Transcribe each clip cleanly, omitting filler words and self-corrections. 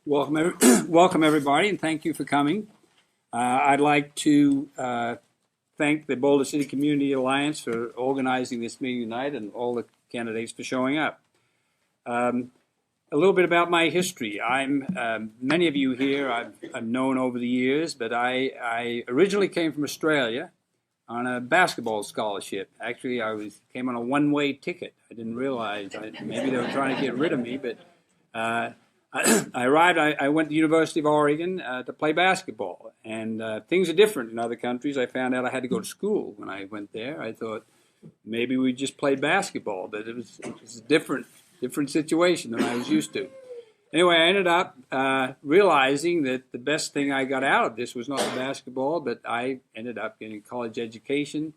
Welcome everybody, and thank you for coming. I'd like to thank the Boulder City Community Alliance for organizing this meeting tonight and all the candidates for showing up. A little bit about my history. Many of you here I've known over the years, but I originally came from Australia on a basketball scholarship. Actually, came on a one-way ticket. I didn't realize. Maybe they were trying to get rid of me, but I arrived. I went to the University of Oregon to play basketball, and things are different in other countries. I found out I had to go to school when I went there. I thought maybe we just played basketball, but it was a different situation than I was used to. Anyway, I ended up realizing that the best thing I got out of this was not the basketball, but I ended up getting a college education,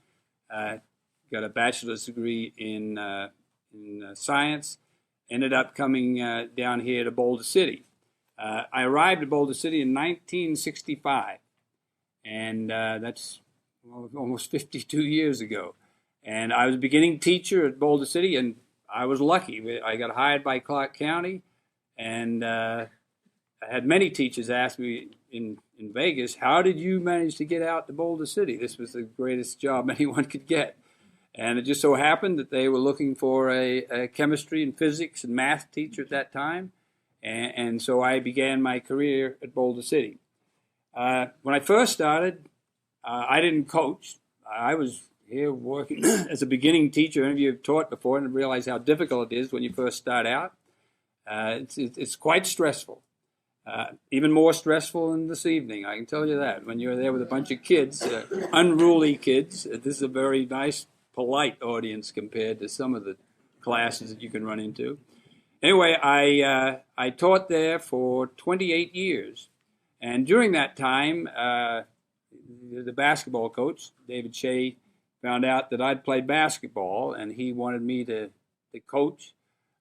got a bachelor's degree in science, ended up coming down here to Boulder City. I arrived at Boulder City in 1965, and that's almost 52 years ago. And I was a beginning teacher at Boulder City, and I was lucky. I got hired by Clark County, and I had many teachers ask me in Vegas, how did you manage to get out to Boulder City? This was the greatest job anyone could get. And it just so happened that they were looking for a chemistry and physics and math teacher at that time. And so I began my career at Boulder City. When I first started, I didn't coach. I was here working as a beginning teacher. Any of you have taught before and realize how difficult it is when you first start out. It's quite stressful. Even more stressful than this evening, I can tell you that. When you're there with a bunch of kids, unruly kids, this is a very nice, polite audience compared to some of the classes that you can run into. Anyway, I taught there for 28 years. And during that time, the basketball coach, David Shea, found out that I'd played basketball, and he wanted me to coach.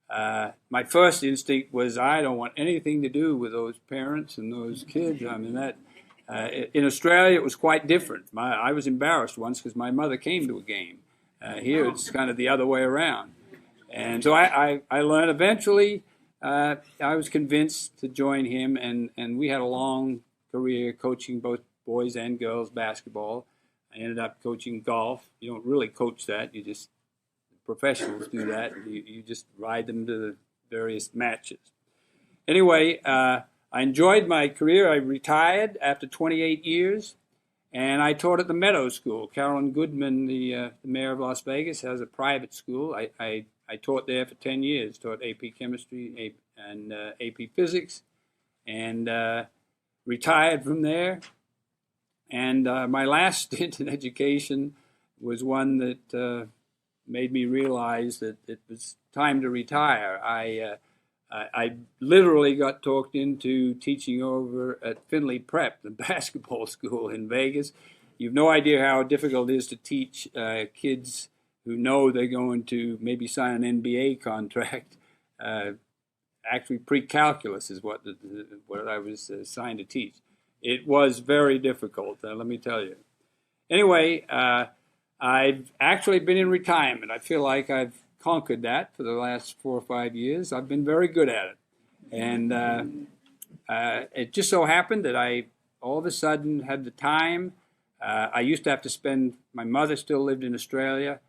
My first instinct was I don't want anything to do with those parents and those kids. I mean, in Australia, it was quite different. I was embarrassed once because my mother came to a game. Here, it's kind of the other way around. And so I learned eventually, I was convinced to join him, and we had a long career coaching both boys and girls basketball. I ended up coaching golf. You don't really coach that. Professionals do that. You just ride them to the various matches. Anyway, I enjoyed my career. I retired after 28 years. And I taught at the Meadow School. Carolyn Goodman, the mayor of Las Vegas, has a private school. I taught there for 10 years, taught AP Chemistry and AP Physics, and retired from there. And my last stint in education was one that made me realize that it was time to retire. I literally got talked into teaching over at Findlay Prep, the basketball school in Vegas. You've no idea how difficult it is to teach kids who know they're going to maybe sign an NBA contract. Actually, pre-calculus is what I was assigned to teach. It was very difficult, let me tell you. Anyway, I've actually been in retirement. I feel like I've conquered that for the last 4 or 5 years. I've been very good at it. And it just so happened that I all of a sudden had the time. I used to have to spend, my mother still lived in Australia,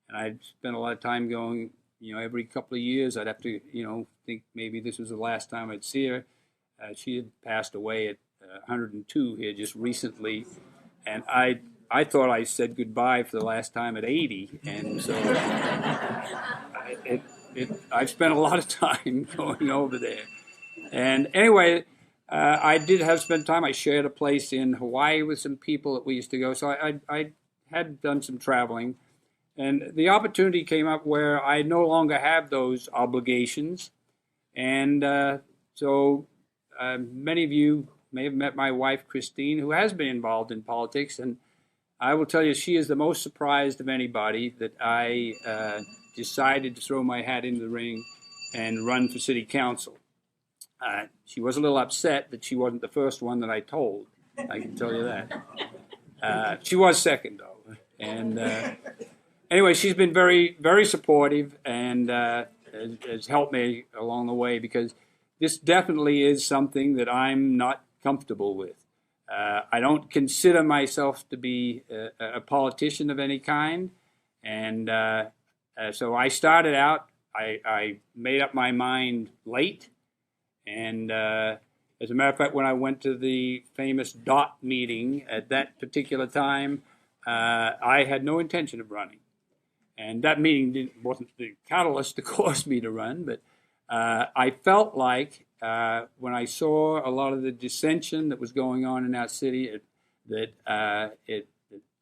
and I'd spend a lot of time going, every couple of years I'd have to, think maybe this was the last time I'd see her. She had passed away at 102 here just recently, and I thought I said goodbye for the last time at 80, and so I've spent a lot of time going over there. And anyway, I did have spent time. I shared a place in Hawaii with some people that we used to go, so I had done some traveling. And the opportunity came up where I no longer have those obligations. And so many of you may have met my wife, Christine, who has been involved in politics, and I will tell you, she is the most surprised of anybody that I decided to throw my hat into the ring and run for city council. She was a little upset that she wasn't the first one that I told. I can tell you that. She was second, though. And anyway, she's been very, very supportive and has helped me along the way because this definitely is something that I'm not comfortable with. I don't consider myself to be a politician of any kind, and so I started out. I made up my mind late, and as a matter of fact, when I went to the famous DOT meeting at that particular time, I had no intention of running. And that meeting wasn't the catalyst to cause me to run, but I felt like when I saw a lot of the dissension that was going on in our city, that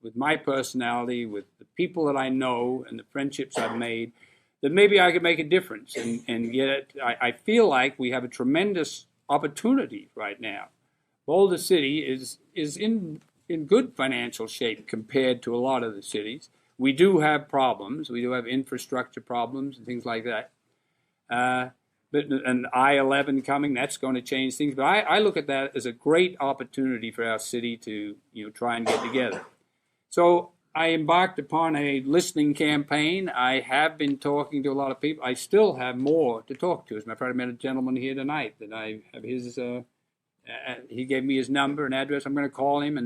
with my personality, with the people that I know and the friendships I've made, that maybe I could make a difference. And yet I feel like we have a tremendous opportunity right now. Boulder City is in good financial shape compared to a lot of the cities. We do have problems. We do have infrastructure problems and things like that. But an I-11 coming, that's going to change things. But I look at that as a great opportunity for our city to try and get together. So I embarked upon a listening campaign. I have been talking to a lot of people. I still have more to talk to. As a matter of fact, I met a gentleman here tonight that I have his. He gave me his number and address. I'm going to call him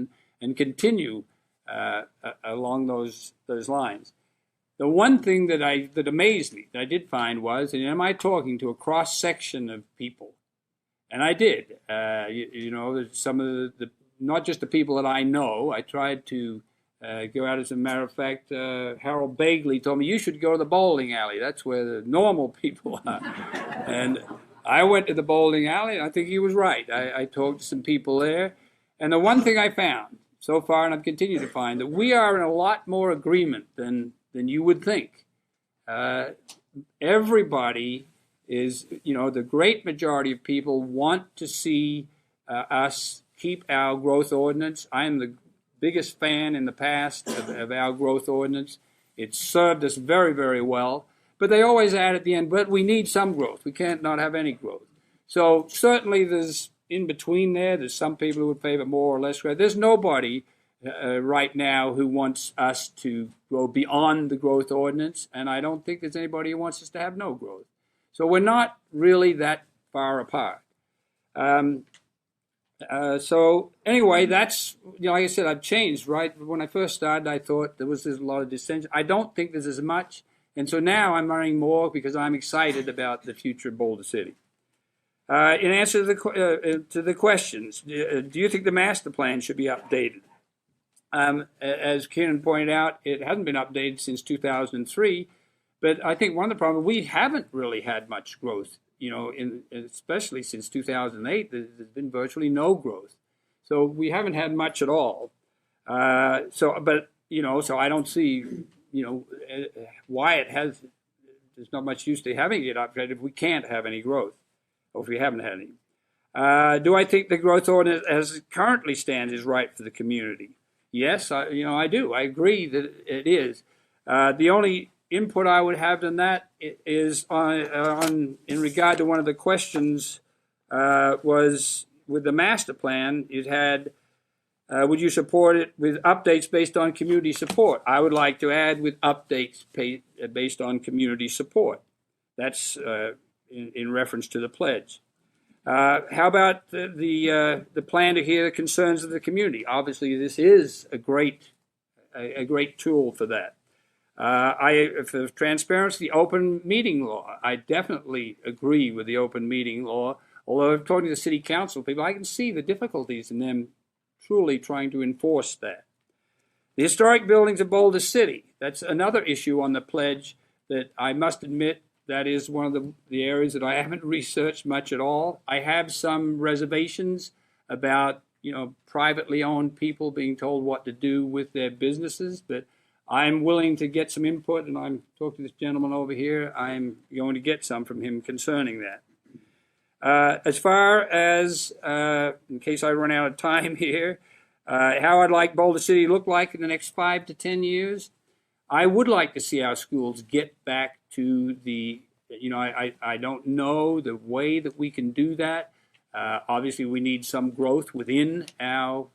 and continue along those lines. The one thing that amazed me, that I did find was, am I talking to a cross section of people? And I did. Some of the not just the people that I know. I tried to go out. As a matter of fact, Harold Bagley told me, you should go to the bowling alley. That's where the normal people are. And I went to the bowling alley, and I think he was right. I talked to some people there. And the one thing I found so far, and I've continued to find, that we are in a lot more agreement than you would think. Everybody is, the great majority of people want to see us keep our growth ordinance. I am the biggest fan in the past of our growth ordinance. It's served us very, very well. But they always add at the end, but we need some growth. We can't not have any growth. So certainly there's in between there. There's some people who would favor more or less growth. There's nobody right now who wants us to go beyond the growth ordinance, and I don't think there's anybody who wants us to have no growth. So we're not really that far apart. So anyway, that's, like I said, I've changed, right? When I first started, I thought there's a lot of dissension. I don't think there's as much, and so now I'm running more because I'm excited about the future of Boulder City. In answer to the questions, do you think the master plan should be updated? As Kieran pointed out, it hasn't been updated since 2003, but I think one of the problems, we haven't really had much growth, especially since 2008, there's been virtually no growth. So we haven't had much at all. So I don't see, why there's not much use to having it updated if we can't have any growth, or if we haven't had any. Do I think the growth ordinance as it currently stands is right for the community? Yes, I do. I agree that it is. The only input I would have on that is in regard to one of the questions was with the master plan. It had, would you support it with updates based on community support? I would like to add with updates based on community support. That's in reference to the pledge. How about the plan to hear the concerns of the community? Obviously, this is a great tool for that. For transparency, open meeting law. I definitely agree with the open meeting law. Although I've talked to the city council people, I can see the difficulties in them truly trying to enforce that. The historic buildings of Boulder City. That's another issue on the pledge that I must admit. That is one of the areas that I haven't researched much at all. I have some reservations about, privately owned people being told what to do with their businesses, but I'm willing to get some input, and I'm talking to this gentleman over here. I'm going to get some from him concerning that. As far as, in case I run out of time here, how I'd like Boulder City to look like in the next 5 to 10 years, I would like to see our schools get back to the, I don't know the way that we can do that. Obviously, we need some growth within our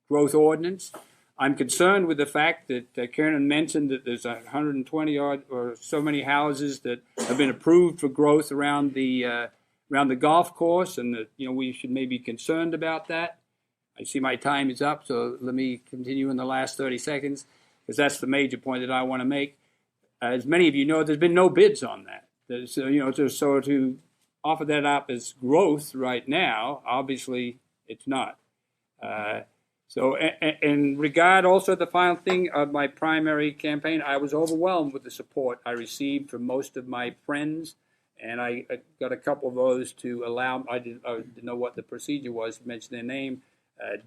growth ordinance. I'm concerned with the fact that Karen mentioned that there's 120 odd or so many houses that have been approved for growth around the golf course, and that we should maybe be concerned about that. I see my time is up, so let me continue in the last 30 seconds, because that's the major point that I want to make. As many of you know, there's been no bids on that. So to offer that up as growth right now, obviously it's not. So in regard also the final thing of my primary campaign, I was overwhelmed with the support I received from most of my friends, and I got a couple of those to allow. I didn't know what the procedure was to mention their name.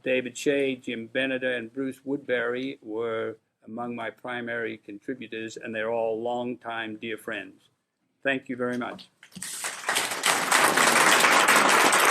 David Shea, Jim Beneder, and Bruce Woodbury were among my primary contributors, and they're all longtime dear friends. Thank you very much.